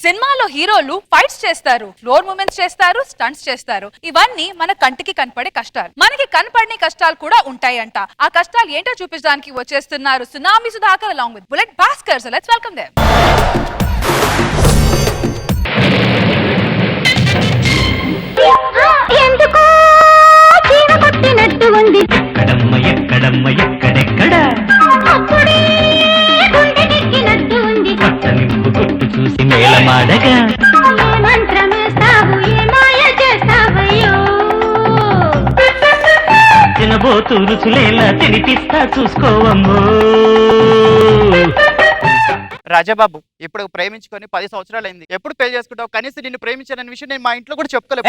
సినిమాలో హీరోలు ఫైట్స్ చేస్తారు, ఫ్లోర్ మూమెంట్స్ చేస్తారు, స్టంట్స్ చేస్తారు. ఇవన్నీ మన కంటికి కనపడే కష్టాలు. మనకి కనపడని కష్టాలు కూడా ఉంటాయంట. ఆ కష్టాలు ఏంటో చూపించడానికి వచ్చేస్తున్నారు tsunami Sudhakar along with bullet Bhaskar. So let's welcome them. ఎందుకో జీవ కొట్టినట్టు ఉంది ఎక్కడమ్మ ఎక్కడమ్మ ఎక్కడెక్కడ అప్పుడే గుండె నెక్కినట్టు ఉంది కొత్త నింపు కొట్టు చూసి మేళమాడగా ఏ మంత్రమేస్తావు ఏ మాయ చేస్తావయ్యో తినబోతూ రుచులేలా తినిపిస్తా చూసుకోవమ్మో. రాజాబాబు ఇప్పుడు ప్రేమించుకొని 10 సంవత్సరాలైంది. ఎప్పుడు పెళ్లి చేసుకుంటావు? కనీసం నిన్ను ప్రేమించానన్న విషయం నేను మా ఇంట్లో కూడా ఏయ్! చెప్పుకోలేదు.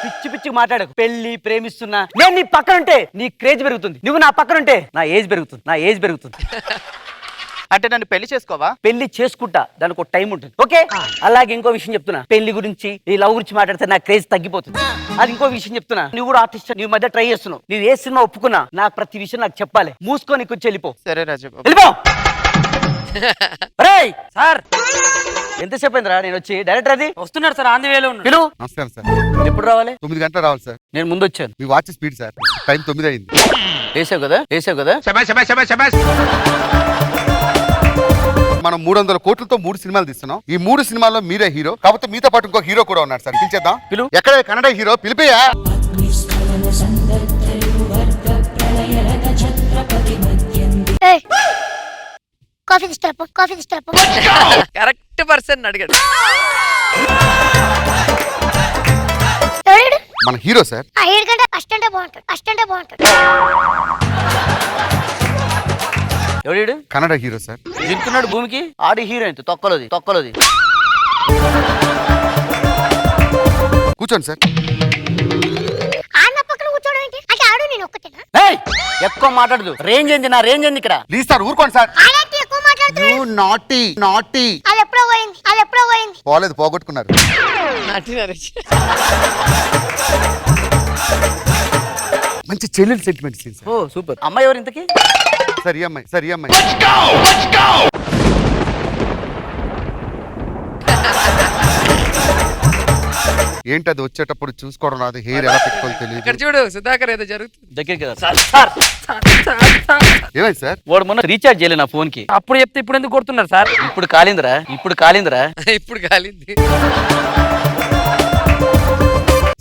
పిచ్చి పిచ్చి మాట్లాడకు. పెళ్లి ప్రేమిస్తున్నా నేను నీ పక్కన ఉంటే నీ క్రేజ్ పెరుగుతుంది, నువ్వు నా పక్కన ఉంటే నా ఏజ్ పెరుగుతుంది. అంటే నన్ను పెళ్లి చేసుకోవా? పెళ్లి చేసుకుంటా, దానికి ఒక టైం ఉంటుంది. ఓకే, అలాగే ఇంకో విషయం చెప్తున్నా, పెళ్లి గురించి ఈ లవ్ గురించి మాట్లాడితే నా క్రేజ్ తగ్గిపోతుంది. అది ఇంకో విషయం చెప్తున్నా, నువ్వు కూడా ఆర్టిస్ట్, నీ మధ్య ట్రై చేస్తున్నావు. నువ్వు ఏ సినిమా ఒప్పుకున్నా నాకు ప్రతి విషయం నాకు చెప్పాలి. మూసుకొని కూర్చొని వెళ్ళిపో. సరే రాజాబాబు. వెళ్ళిపో. రేయ్ సార్, ఎంతసేపు అయిందిరా నేను వచ్చి? డైరెక్టర్ అది వస్తున్నారు సార్, ఆంధ్ర వేలో ఉన్నారు. పిలువు. నమస్కారం సార్. ఎప్పుడు రావాలి? 9 గంటలు రావాలి సార్. నేను ముందు వచ్చాను. మీ వాచ్ స్పీడ్ సార్. టైం 9 అయింది. వేసావు కదా మనం 300 కోట్లతో 3 సినిమాలు తీస్తున్నాం. ఈ 3 సినిమాల్లో మీరే హీరో, కాకపోతే మీతో పాటు ఇంకో హీరో కూడా ఉన్నాడు సార్. పిలిచేద్దాం. పిలువు. ఎక్కడ కన్నడ హీరో? పిలిపియా. కాఫీ తీసుకురాపో కరెక్ట్ పర్సన్ అడిగాడు. ఎవడు మన హీరో సార్. ఆ 7 గంట అస్టంటే బాగుంటాడు ఎవడు? Kannada hero sir. దింటున్నాడు భూమికి. ఆడి హీరోయిన్ తొక్కలోది. కూర్చోండి సార్. ఆన్న పక్కన కూర్చోవడం ఏంటి? అంటే ఆడు నేను ఒక్కటేనా? ఏయ్! ఎక్కువ మాట్లాడదు. రేంజ్ ఏంది? నా రేంజ్ ఏంది ఇక్కడ? ప్లీజ్ సార్ ఊరుకోండి సార్. ఆడంటే ఎక్కువ మాట్లాడుతున్నాడు. You naughty. అది ఎప్పుడో పోయింది పోలేదు, పోగొట్టుకున్నారు. మంచి చెల్లెలు సెంటిమెంట్ సీన్ సార్. ఓ సూపర్. అమ్మాయి ఎవరు ఇంతకి? సరి అమ్మాయి. ఏంటి అది వచ్చేటప్పుడు చూసుకోవడం రాదు. హెయిర్ ఎలా పెట్టుకోవాలి ఇక్కడ తెలియదు. చూడు సుధాకర్ ఏదో జరుగుతుంది. దగ్గరికి కదా సార్. ఏమైంది సార్? వాడు మొన్న రీఛార్జ్ చేయలే నా ఫోన్ కి. అప్పుడు చెప్తే ఇప్పుడు ఎందుకు కొడుతున్నారు సార్? ఇప్పుడు కాలిందిరా. ఇప్పుడు కాలింది.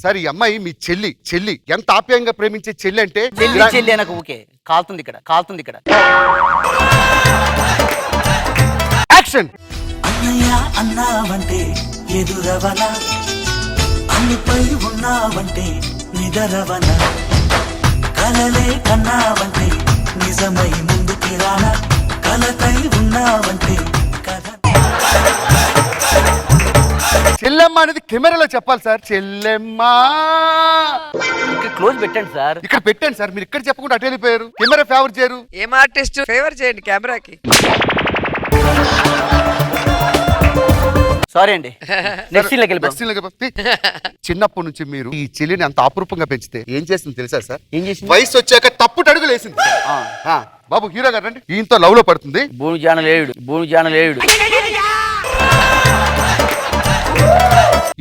సార్ ఈ అమ్మాయి మీ చెల్లి ఎంత ఆప్యాయంగా ప్రేమించే చెల్లి అంటే చెల్లి నాకు ఊకే. కాలుతుంది ఇక్కడ. యాక్షన్. అన్నయ్య అన్నావంటే ఎదురవన, అన్నిపై ఉన్నావంటే నిదరవన, కలలే కన్నావంటే నిజమై ముందుకి రానా, కలకై ఉన్నావంటే కథ. చెల్లెమ్మ అనేది కెమెరాలో చెప్పాలి సార్. చెల్లెమ్మ ఇక్కడ క్లోజ్ పెట్టండి సార్. ఇక్కడ పెట్టండి సార్. మీరు ఇక్కడ చెప్పకుండా అటు వెళ్ళిపోయారు. కెమెరా ఫేవర్ చేయరు. ఏం ఆర్టిస్ట్? ఫేవర్ చేయండి కెమెరాకి. సారీ అండి. నెక్స్ట్ సీన్ లోకి వెళ్ళిపో. Next scene లోకి వెళ్ళిపో. చిన్నప్పటి నుంచి మీరు ఈ చెల్లిని అంత అపురూపంగా పెంచితే ఏం చేసింది తెలుసా సార్? ఏం చేసింది? వయసు వచ్చాక తప్పుడు అడుగులు వేసింది సార్. ఆ, బాబు హీరో గారు రండి. ఈయంతో లవ్ లో పడుతుంది. భూమి జానలేయుడు.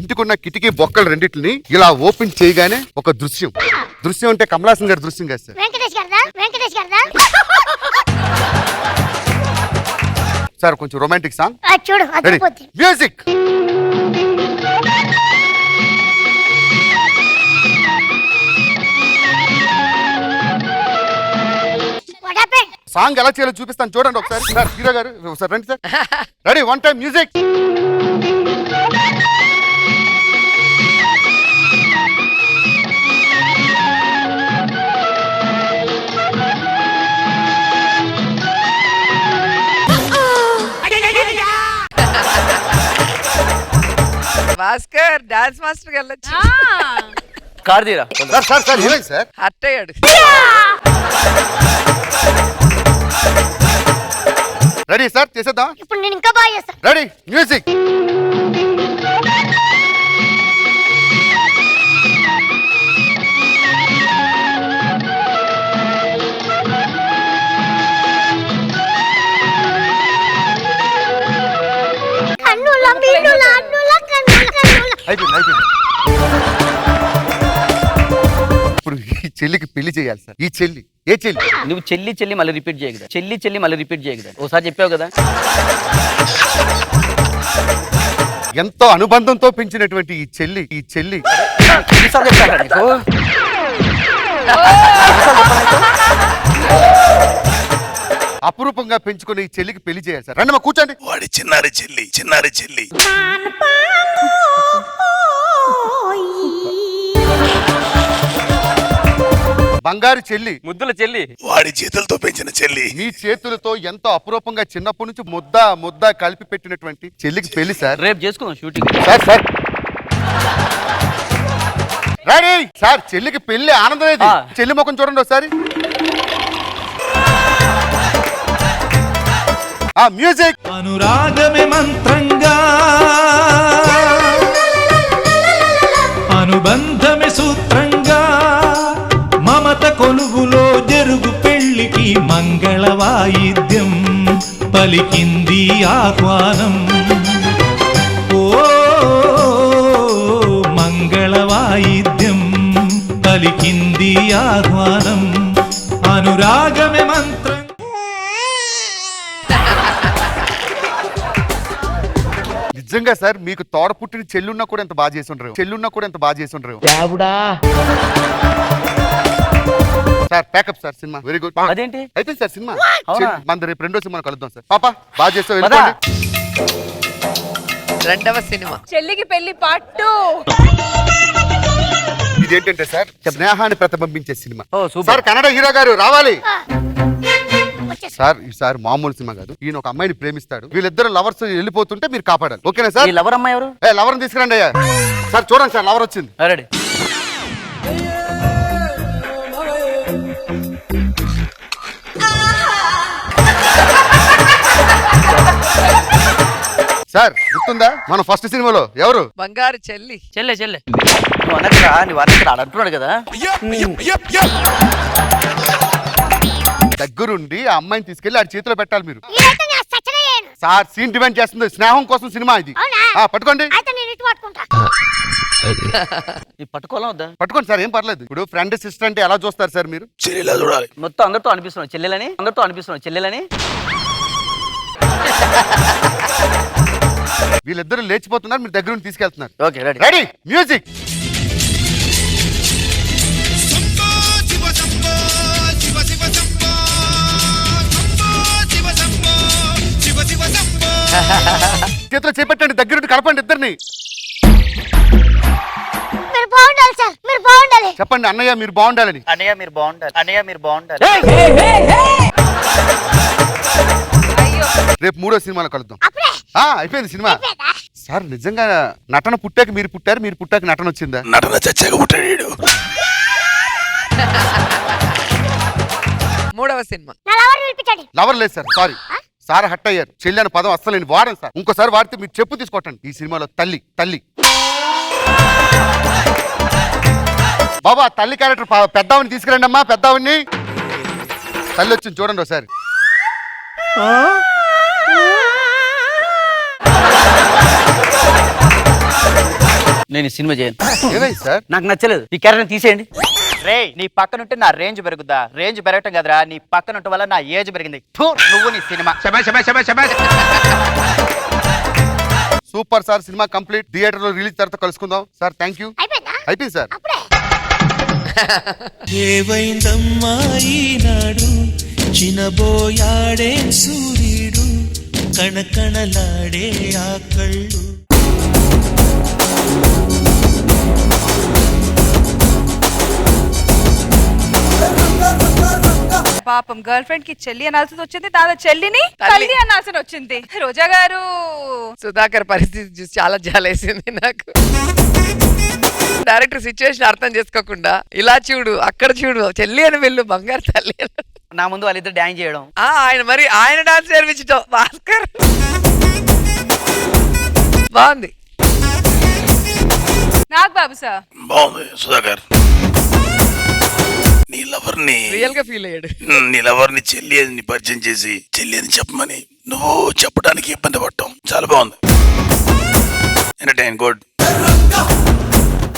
ఇంటికున్న కిటికీ బొక్కలు రెండింటిని ఇలా ఓపెన్ చేయగానే ఒక దృశ్యం అంటే కమలాసన్ గారి దృశ్యం కాదు సార్. వెంకటేష్ గారిదా సార్ కొంచెం రొమాంటిక్ సాంగ్. చూడు అదిరిపోద్ది. మ్యూజిక్. What happened? సాంగ్ ఎలా చేయాలో చూపిస్తాను చూడండి ఒకసారి. సార్ హీరో గారు ఒకసారి రండి sir. Ready, 1 time music. Bhaskar dance master వెళ్ళొచ్చు. కార్ తీరా. సార్ ఏమైంది సార్? హర్ట్ అయ్యాడు. రెడీ సార్, చేసేద్దాం. ఇప్పుడు నేను ఇంకా బాగా చేస్తాను. Ready music. కన్నుల మీనులా అయిపోయింది ఇప్పుడు ఈ చెల్లికి పెళ్లి చేయాలి సార్. ఈ చెల్లి ఏ చెల్లి? నువ్వు చెల్లి మళ్ళీ రిపీట్ చేయగదా, చెల్లి మళ్ళీ రిపీట్ చేయగదా, ఒకసారి చెప్పావు కదా. ఎంతో అనుబంధంతో పెంచినటువంటి ఈ చెల్లి ఎన్నిసార్లు చెప్పాలా నీకు? అపురూపంగా పెంచుకుని ఈ చెల్లికి పెళ్లి చేయాలి సార్. రండి మా కూర్చోండి. వాడి చిన్నారి చెల్లి బంగారు చెల్లి, ముద్దుల చెల్లి, వాడి చేతులతో పెంచిన చెల్లి. మీ చేతులతో ఎంతో అపురూపంగా చిన్నప్పటి నుంచి ముద్ద కలిపి పెట్టినటువంటి చెల్లికి పెళ్లి సార్. రేపు చేసుకుందాం షూటింగ్. సార్ రెడీ సార్, చెల్లికి పెళ్లి ఆనందం ఇది. చెల్లి ముఖం చూడండి ఒకసారి. ఆ మ్యూజిక్. అనురాగమే మంత్రంగా, అనుబంధమే సూత్రంగా, మమత కొలువులో జరుగు పెళ్లికి మంగళ వాయిద్యం పలికింది ఆహ్వానం. ఓ మంగళ వాయిద్యం పలికింది ఆహ్వానం, అనురాగమే మంత్రం. నిజంగా సార్, మీకు తోడ పుట్టిన చెల్లున్నా కూడా ఎంత బాగా చేసి ఉండరు. Sir pack up sir, cinema very good. అదేంటి అయిపోయింది సార్ సినిమా. అవునా? మన రేపు రెండో సినిమా కలుద్దాం సార్. పాప బాగా చేస్తావు, వెళ్ళిపోండి. రెండవ సినిమా చెల్లికి పెళ్లి పార్ట్ ఇదేంటంటే సార్, స్నేహాన్ని ప్రతిబింబించే సినిమా. ఓ సూపర్. సార్ కన్నడ హీరో గారు రావాలి సార్. ఈసారి మామూలు సినిమా కాదు. ఈయన ఒక అమ్మాయిని ప్రేమిస్తాడు, వీళ్ళిద్దరు లవర్స్ వెళ్ళిపోతుంటే మీరు కాపాడాలి. ఓకేనా సార్? ఈ లవర్ అమ్మాయి ఎవరు? లవర్ని తీసుకురండి అయ్యా. సార్ చూడండి సార్, లవర్ వచ్చింది. రెడీ. సార్ గుర్తుందా మన ఫస్ట్ సినిమాలో ఎవరు? బంగారు చెల్లి. చెల్లె నువ్వు అనగా నీ వారికి అంటున్నాడు కదా. దగ్గరుండి ఆ అమ్మాయిని తీసుకెళ్లి ఆడి చేతిలో పెట్టాలి మీరు. ఇదైతే నేను సచ్చనే చేయను. సార్ సీన్ డిమాండ్ చేస్తుంది, స్నేహం కోసం సినిమా ఇది. అవునా? పట్టుకోండి. అయితే నేను ఇటు పట్టుకుంటా. నీ పట్టుకోవాలా వద్దా? పట్టుకోండి సార్, ఏం పర్లేదు. ఇప్పుడు ఫ్రెండ్ సిస్టర్ అంటే ఎలా చూస్తారు సార్ మీరు? చెల్లిలా చూడాలి. మొత్తం అందరితో అనిపిస్తున్నావు చెల్లెలని. వీళ్ళిద్దరు లేచిపోతున్నారు, మీరు దగ్గర నుండి తీసుకెళ్తున్నారు. Okay ready. Ready music. చేతిలో చేపట్టండి, దగ్గరుండి కలపండి ఇద్దరిని. మీరు బాగుండాలి సార్, మీరు బాగుండాలి. చెప్పండి అన్నయ్య మీరు బాగుండాలని. అన్నయ్య మీరు బాగుండాలి. రేపు మూడో సినిమాలో కలుద్దాం. అప్పుడే అయిపోయింది సినిమా. అయిపోయిందా? సార్ నిజంగా నటన పుట్టాక మీరు పుట్టారు, మీరు పుట్టాక నటన వచ్చిందా? నటన చచ్చాక పుట్టాడు. మూడవ సినిమా నా లవర్ పిలిపించండి. లవర్ లేదు సార్, సారీ. సార్ హట్ అయ్యారు. చెల్లి అనే పదం అస్సలు నేను వాడను సార్. ఇంకోసారి వాడితే మీరు చెప్పు తీసుకోవటండి. ఈ సినిమాలో తల్లి బాబా, తల్లి క్యారెక్టర్ పెద్దవాడిని తీసుకురండి అమ్మా. పెద్దవాడిని తల్లి వచ్చింది చూడండి ఒకసారి. నేను ఈ సినిమా చేయను. ఏమైంది సార్? నాకు నచ్చలేదు. ఈ క్యారెక్టర్ తీసేయండి. రే నీ పక్కనుంటే నా రేంజ్ పెరుగుద్దా? రేంజ్ పెరగటం కదరా, నీ పక్కనుంటే వల్ల నా ఏజ్ పెరిగింది. ఫు, నువ్వు నీ cinema. Super sir, cinema complete. Theatre లో రిలీజ్ తర్వాత కలుసుకుందాం సార్. Thank you. అయిపోయిందా? అయిపోయింది సార్. అప్పుడే ఏవైందమ్మా ఈనాడు, చినబోయాడే సూర్యుడు, కణకణలాడే ఆ కళ్ళు. పాపం గర్ల్ ఫ్రెండ్ కి చెల్లి అనాల్సి వచ్చింది, దాదా చెల్లిని తల్లి అనాల్సి వచ్చింది. రోజా గారు, సుధాకర్ పరిస్థితి చూసి చాలా జాలేసింది నాకు. డైరెక్టర్ సిచ్యువేషన్ అర్థం చేసుకోకుండా ఇలా చూడు, అక్కడ చూడు, చెల్లి అని వెళ్ళు, బంగారు తల్లి అని. నా ముందు వాళ్ళిద్దరు డాన్స్ చేయడం. ఆయన డాన్స్ నేర్పించడం. భాస్కర్ బాగుంది. నాగబాబు సార్ బాగుంది. సుధాకర్ నీ లవర్ని రియల్ గా ఫీల్ అయ్యాడు. నీ లవర్ని చెల్లి అని పరిచయం చేసి చెల్లి అని చెప్పమని నువ్వు చెప్పడానికి ఇబ్బంది పడటం చాలా బాగుంది. Entertain good. రంగ